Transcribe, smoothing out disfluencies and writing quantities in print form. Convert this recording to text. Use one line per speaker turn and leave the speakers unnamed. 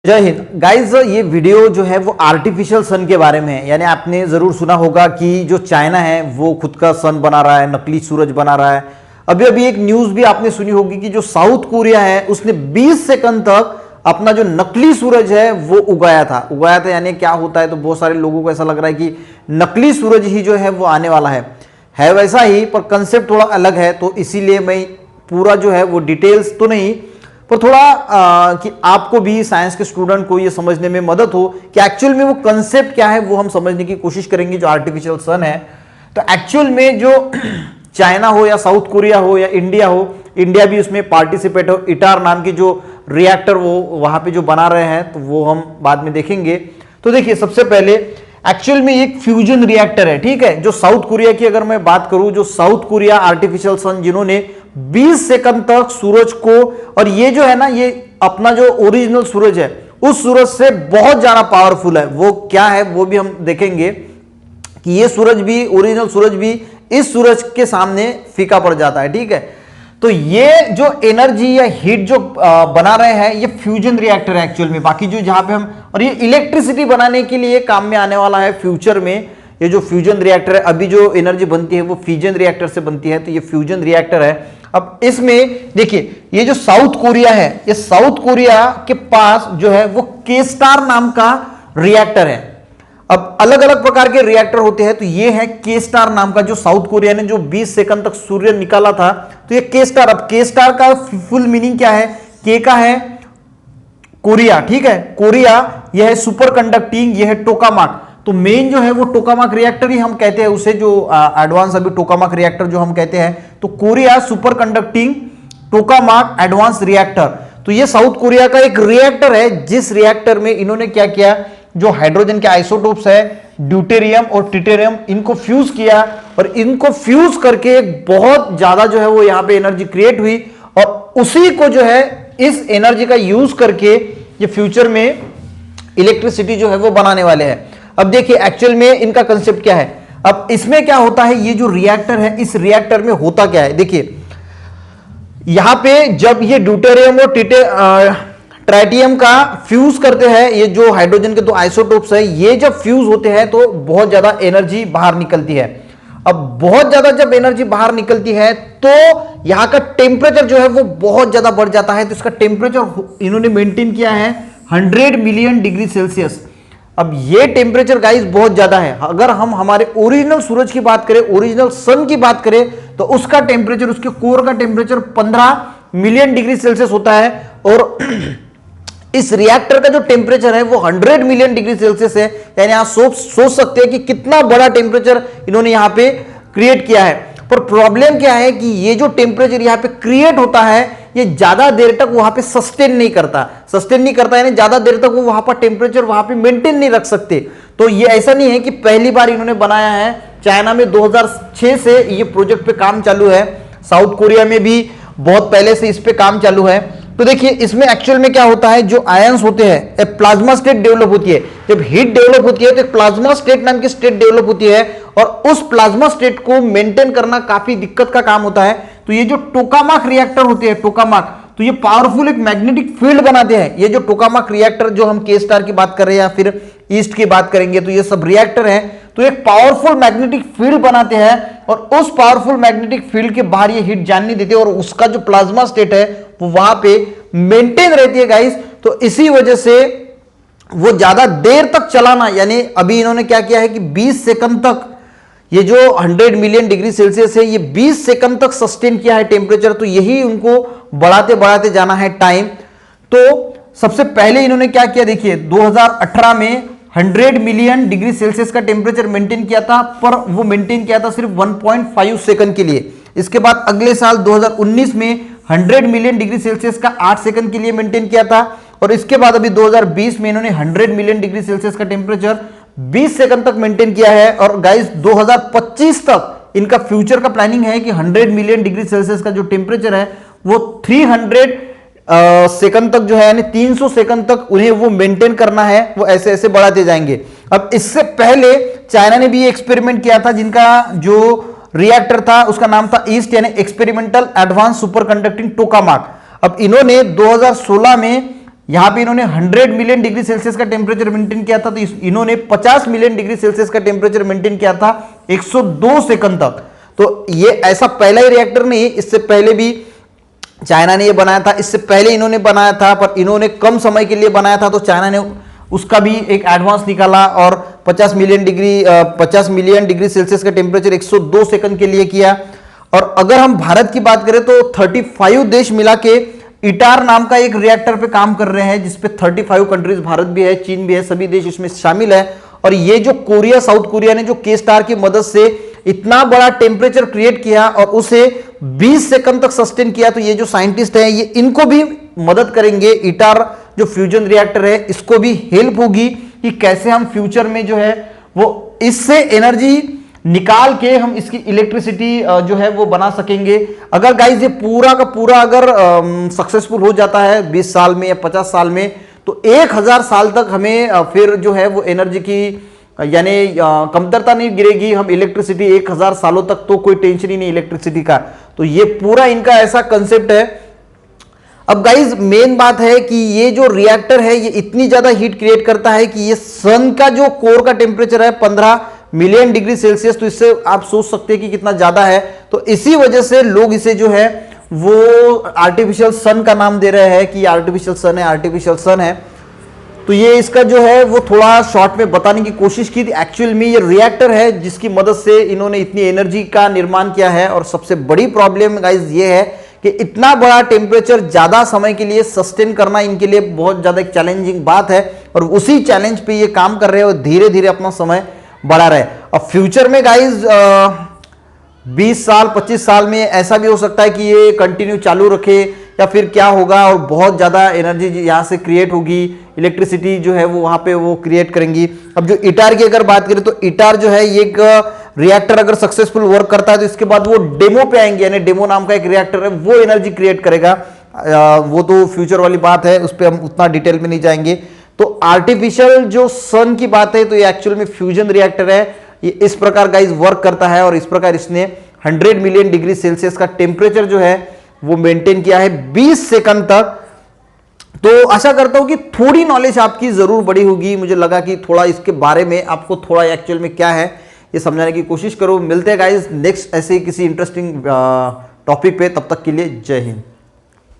जय हिंद गाइज। ये वीडियो जो है वो आर्टिफिशियल सन के बारे में है। यानी आपने जरूर सुना होगा कि जो चाइना है वो खुद का सन बना रहा है, नकली सूरज बना रहा है। अभी अभी एक न्यूज भी आपने सुनी होगी कि जो साउथ कोरिया है उसने 20 सेकंड तक अपना जो नकली सूरज है वो उगाया था। यानी क्या होता है, तो बहुत सारे लोगों को ऐसा लग रहा है कि नकली सूरज ही जो है वो आने वाला है वैसा ही, पर कंसेप्ट थोड़ा अलग है। तो इसीलिए मैं पूरा जो है वो डिटेल्स तो नहीं, पर थोड़ा कि आपको भी, साइंस के स्टूडेंट को ये समझने में मदद हो कि एक्चुअल में वो कंसेप्ट क्या है, वो हम समझने की कोशिश करेंगे। जो आर्टिफिशियल सन है, तो एक्चुअल में जो चाइना हो या साउथ कोरिया हो या इंडिया हो, इंडिया भी उसमें पार्टिसिपेट हो, इटार नाम की जो रिएक्टर वो वहां पे जो बना रहे हैं, तो वो हम बाद में देखेंगे। तो देखिए, सबसे पहले एक्चुअल में एक फ्यूजन रिएक्टर है, ठीक है। जो साउथ कोरिया की अगर मैं बात करूं, जो साउथ कोरिया आर्टिफिशियल सन जिन्होंने 20 सेकंड तक सूरज को, और ये जो है ना, ये अपना जो ओरिजिनल सूरज है उस सूरज से बहुत ज्यादा पावरफुल है। वो क्या है वो भी हम देखेंगे कि ये सूरज भी, ओरिजिनल सूरज भी इस सूरज के सामने फीका पड़ जाता है, ठीक है। तो ये जो एनर्जी या हीट जो बना रहे हैं, ये फ्यूजन रिएक्टर है एक्चुअल में। बाकी जो जहां पे हम, और ये इलेक्ट्रिसिटी बनाने के लिए काम में आने वाला है फ्यूचर में। ये जो फ्यूजन रिएक्टर है, अभी जो एनर्जी बनती है वो फ्यूजन रिएक्टर से बनती है, तो ये फ्यूजन रिएक्टर है। अब इसमें देखिए, ये जो साउथ कोरिया है, ये साउथ कोरिया के पास जो है वो के-स्टार नाम का रिएक्टर है। अब अलग अलग प्रकार के रिएक्टर होते हैं, तो ये है के-स्टार नाम का, जो साउथ कोरिया ने जो 20 सेकंड तक सूर्य निकाला था, तो ये के-स्टार। अब के-स्टार का फुल मीनिंग क्या है? के का है कोरिया, ठीक है, कोरिया। यह है सुपर कंडक्टिंग, यह है टोकामाक। तो मेन जो है वो टोकामाक रिएक्टर ही हम कहते हैं उसे, जो एडवांस अभी टोकामाक रिएक्टर जो हम कहते हैं, तो Korea superconducting tokamak advance reactor. तो ये साउथ कोरिया का एक रिएक्टर है, जिस रिएक्टर में इन्होंने क्या किया, जो हाइड्रोजन के आइसोटोप्स है, ड्यूटेरियम और ट्रिटेरियम, इनको फ्यूज किया, और इनको फ्यूज करके बहुत ज्यादा जो है वो यहां पे एनर्जी क्रिएट हुई, और उसी को जो है इस एनर्जी का यूज करके ये फ्यूचर में इलेक्ट्रिसिटी जो है वो बनाने वाले हैं। अब देखिए एक्चुअल में इनका कंसेप्ट क्या है। अब इसमें क्या होता है, ये जो रिएक्टर है, इस रिएक्टर में होता क्या है, देखिए यहां पे जब ये ड्यूटेरियम और ट्राइटियम का फ्यूज करते हैं, ये जो हाइड्रोजन के दो आइसोटोप्स है, ये जब फ्यूज होते हैं तो बहुत ज्यादा एनर्जी बाहर निकलती है। अब बहुत ज्यादा जब एनर्जी बाहर निकलती है तो यहां का टेम्परेचर जो है वो बहुत ज्यादा बढ़ जाता है। तो इसका टेम्परेचर इन्होंने मेंटेन किया है 100 मिलियन डिग्री सेल्सियस। अब ये टेम्परेचर गाइस बहुत ज्यादा है। अगर हम हमारे ओरिजिनल सूरज की बात करें, ओरिजिनल सन की बात करें, तो उसका टेम्परेचर, उसके कोर का टेम्परेचर 15 मिलियन डिग्री सेल्सियस होता है, और इस रिएक्टर का जो टेम्परेचर है वो 100 मिलियन डिग्री सेल्सियस है। यानी आप सोच सकते हैं कि कितना बड़ा टेम्परेचर इन्होंने यहां पे क्रिएट किया है। पर प्रॉब्लम क्या है कि ये जो टेम्परेचर यहां पे क्रिएट होता है, ये ज्यादा देर तक वहां पे सस्टेन नहीं करता, यानी ज्यादा देर तक वो वहां पर टेम्परेचर वहां पे मेंटेन नहीं रख सकते। तो ये ऐसा नहीं है कि पहली बार इन्होंने बनाया है। चाइना में 2006 से ये प्रोजेक्ट पे काम चालू है, साउथ कोरिया में भी बहुत पहले से इस पे काम चालू है। तो देखिए इसमें एक्चुअल में क्या होता है, जो आयंस होते हैं, एक प्लाज्मा स्टेट डेवलप होती है। जब हीट डेवलप होती है तो एक प्लाज्मा स्टेट नाम की स्टेट डेवलप होती है, और उस प्लाज्मा स्टेट को मेंटेन करना काफी दिक्कत का काम होता है। तो ये जो टोकामाक रिएक्टर होते हैं, टोकामाक, तो ये पावरफुल एक मैग्नेटिक फील्ड बनाते हैं। ये जो टोकामाक रिएक्टर जो हम के-स्टार की बात कर रहे हैं या फिर ईस्ट की बात करेंगे, तो ये सब रिएक्टर हैं, तो एक पावरफुल मैग्नेटिक फील्ड बनाते हैं, और उस पावरफुल मैग्नेटिक फील्ड के बाहर ये हीट जाने नहीं देते, और उसका जो प्लाज्मा स्टेट है वो वहां पे मेंटेन रहती है गाइस। तो इसी वजह से वो ज्यादा देर तक चलाना, यानी अभी इन्होंने क्या किया है कि 20 सेकंड तक, ये जो 100 मिलियन डिग्री सेल्सियस है, ये 20 सेकंड तक सस्टेन किया है टेम्परेचर। तो यही उनको बढ़ाते बढ़ाते जाना है टाइम। तो सबसे पहले इन्होंने क्या किया, देखिए 2018 में 100 मिलियन डिग्री सेल्सियस का टेम्परेचर मेंटेन किया था, पर वो मेंटेन किया था सिर्फ 1.5 सेकंड के लिए। इसके बाद अगले साल 2019 में 100 मिलियन डिग्री सेल्सियस का 8 सेकंड के लिए मेंटेन किया था, और इसके बाद अभी 2020 में इन्होंने 100 मिलियन डिग्री सेल्सियस का टेम्परेचर 20 सेकंड तक मेंटेन किया है। और गाइस 2025 तक इनका फ्यूचर का प्लानिंग है कि 100 मिलियन डिग्री सेल्सियस का जो टेम्परेचर है वो 300 सेकंड तक जो है, यानी 300 सेकंड तक उन्हें वो मेंटेन करना है। वो ऐसे ऐसे बढ़ाते जाएंगे। अब इससे पहले चाइना ने भी एक्सपेरिमेंट किया था, जिनका जो रिएक्टर था उसका नाम था ईस्ट, यानी एक्सपेरिमेंटल एडवांस सुपर कंडक्टिंग टोकामाक। अब इन्होंने 2016 में यहाँ पे इन्होंने 100 मिलियन डिग्री सेल्सियस का टेम्परेचर मेंटेन किया था, तो इन्होंने 50 मिलियन डिग्री सेल्सियस का टेम्परेचर मेंटेन किया था 102 सेकंड तक। तो ये ऐसा पहला ही रिएक्टर नहीं, इससे पहले भी चाइना ने ये बनाया था, इससे पहले इन्होंने बनाया था, पर इन्होंने कम समय के लिए बनाया था, तो चाइना ने उसका भी एक एडवांस निकाला और 50 मिलियन डिग्री सेल्सियस का टेम्परेचर 102 सेकंड के लिए किया। और अगर हम भारत की बात करें तो 35 देश मिला के इटार नाम का एक रिएक्टर पे काम कर रहे हैं, जिसपे 35 कंट्रीज, भारत भी है, चीन भी है, सभी देश इसमें शामिल है। और ये जो कोरिया, साउथ कोरिया ने जो के स्टार की मदद से इतना बड़ा टेम्परेचर क्रिएट किया और उसे 20 सेकंड तक सस्टेन किया, तो ये जो साइंटिस्ट हैं ये इनको भी मदद करेंगे। इटार जो फ्यूजन रिएक्टर है इसको भी हेल्प होगी कि कैसे हम फ्यूचर में जो है वो इससे एनर्जी निकाल के हम इसकी इलेक्ट्रिसिटी जो है वो बना सकेंगे। अगर गाइस ये पूरा का पूरा अगर सक्सेसफुल हो जाता है 20 साल में या 50 साल में, तो 1000 साल तक हमें फिर जो है वो एनर्जी की यानी कमतरता नहीं गिरेगी। हम इलेक्ट्रिसिटी 1000 सालों तक तो कोई टेंशन ही नहीं इलेक्ट्रिसिटी का। तो ये पूरा इनका ऐसा कंसेप्ट है। अब गाइज मेन बात है कि ये जो रिएक्टर है ये इतनी ज्यादा हीट क्रिएट करता है कि ये सन का जो कोर का टेम्परेचर है 15 मिलियन डिग्री सेल्सियस, तो इससे आप सोच सकते हैं कि कितना ज्यादा है। तो इसी वजह से लोग इसे जो है वो आर्टिफिशियल सन का नाम दे रहे हैं कि आर्टिफिशियल सन है, आर्टिफिशियल सन है। तो ये इसका जो है वो थोड़ा शॉर्ट में बताने की कोशिश की थी। एक्चुअल में ये रिएक्टर है जिसकी मदद से इन्होंने इतनी एनर्जी का निर्माण किया है। और सबसे बड़ी प्रॉब्लम गाइज ये है कि इतना बड़ा टेम्परेचर ज्यादा समय के लिए सस्टेन करना इनके लिए बहुत ज्यादा एक चैलेंजिंग बात है, और उसी चैलेंज पे ये काम कर रहे हैं और धीरे धीरे अपना समय बढ़ा रहे। अब फ्यूचर में गाइज 20 साल 25 साल में ऐसा भी हो सकता है कि ये कंटिन्यू चालू रखे, या फिर क्या होगा और बहुत ज्यादा एनर्जी यहां से क्रिएट होगी, इलेक्ट्रिसिटी जो है वो वहां पे वो क्रिएट करेंगी। अब जो इटार की अगर बात करें तो इटार जो है ये एक रिएक्टर अगर सक्सेसफुल वर्क करता है तो इसके बाद वो डेमो पे आएंगे, यानी डेमो नाम का एक रिएक्टर है वो एनर्जी क्रिएट करेगा। वो तो फ्यूचर वाली बात है, उस पर हम उतना डिटेल में नहीं जाएंगे। तो आर्टिफिशियल जो सन की बात है तो ये एक्चुअल में फ्यूजन रिएक्टर है। ये इस प्रकार गाइस वर्क करता है और इस प्रकार इसने 100 मिलियन डिग्री सेल्सियस का टेम्परेचर जो है वो मेंटेन किया है 20 सेकंड तक। तो आशा करता हूं कि थोड़ी नॉलेज आपकी जरूर बढ़ी होगी। मुझे लगा कि थोड़ा इसके बारे में आपको थोड़ा एक्चुअल में क्या है ये समझाने की कोशिश करो। मिलते हैं गाइस नेक्स्ट ऐसे किसी इंटरेस्टिंग टॉपिक पे, तब तक के लिए जय हिंद।